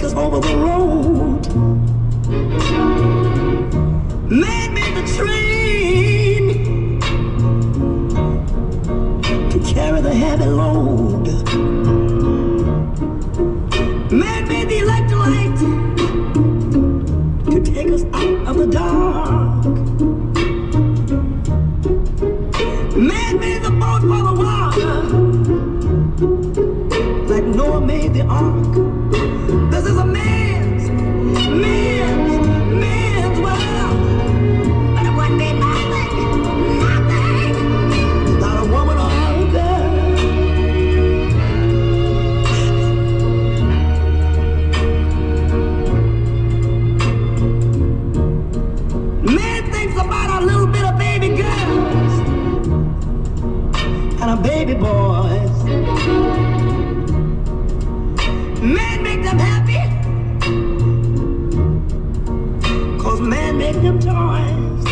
us over the road. Man made the train to carry the heavy load. Man made the electric light to take us out of the dark. Man made the boat for the water, like Noah made the ark. This is a man's world. But it wouldn't be nothing without a woman or a girl. Man thinks about a little bit of baby girls and a baby boys. Man make them happy, 'cause man make them toys.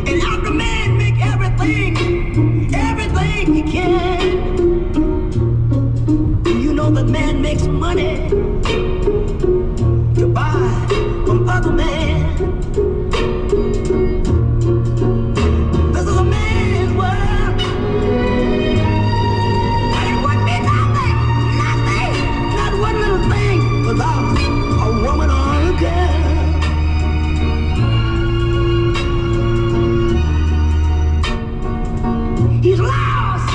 And after man make everything he can, you know that man makes money to buy from other men. This is a man's world. But it wouldn't be nothing, not one little thing without a woman or a girl. He's lost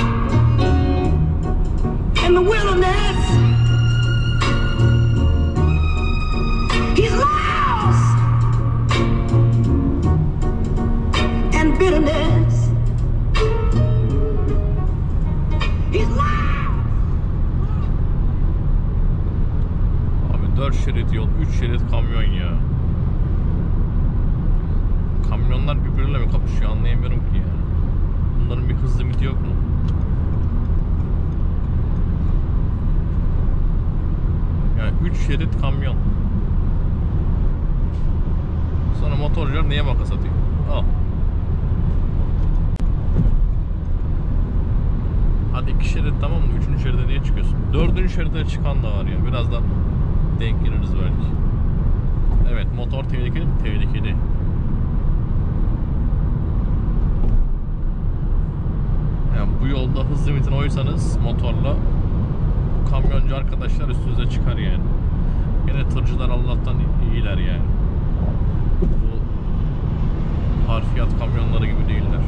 in the wilderness. He's lost in bitterness. He's lost. Abi 4 şerit yol, 3 şerit kamyon ya. Kamyonlar birbiriyle mi kapışıyor anlayamıyorum ki ya. Bunların bir hız limiti yok mu? Yani 3 şerit kamyon. Sonra motorcular niye makas atıyor? Al. Hadi 2 şerit tamam mı? 3. şeride niye çıkıyorsun? 4. şeride çıkan da var ya. Birazdan denk geliriz belki. Evet, motor tehlikeli mi? Tehlikeli. Yani bu yolda hız limitine uysanız motorla, kamyoncu arkadaşlar üstünüze çıkar yani. Yine tırcılar Allah'tan iyiler yani. Bu harfiyat kamyonları gibi değiller.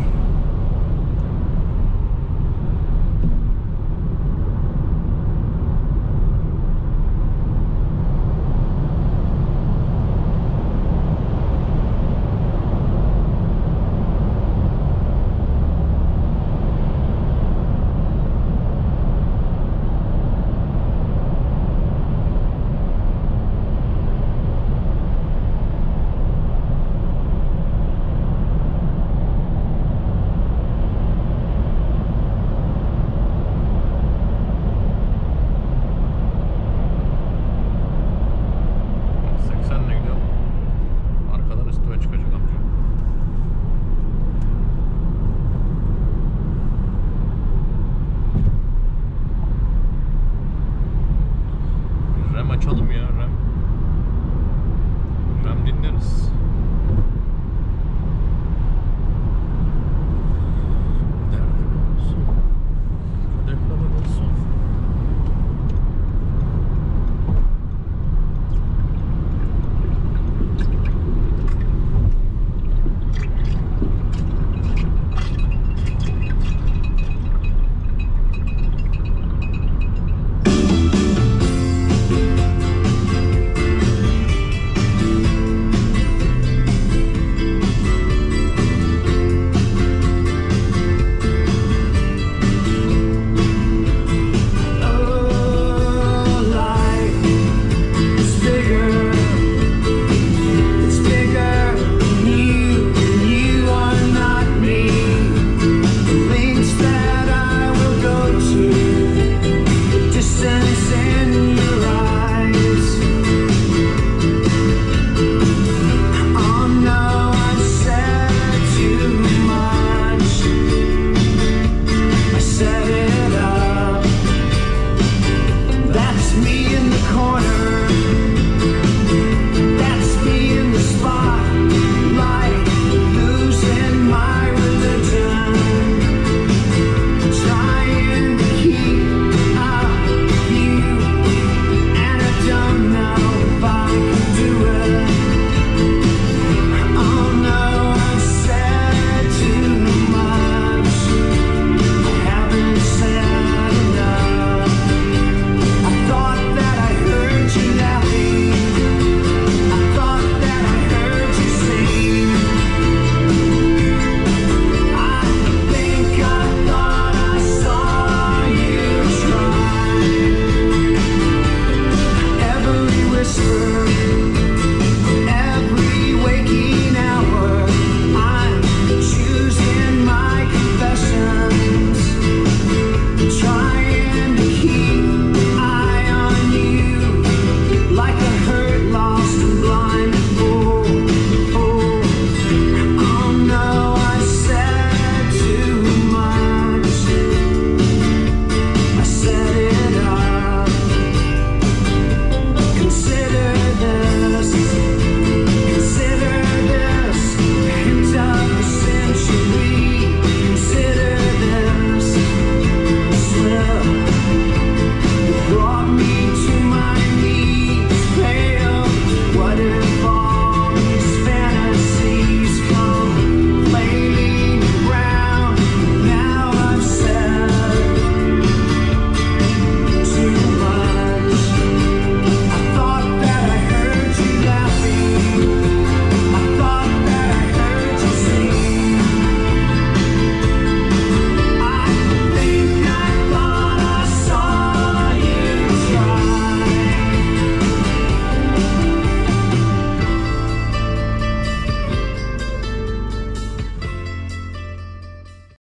Açalım ya.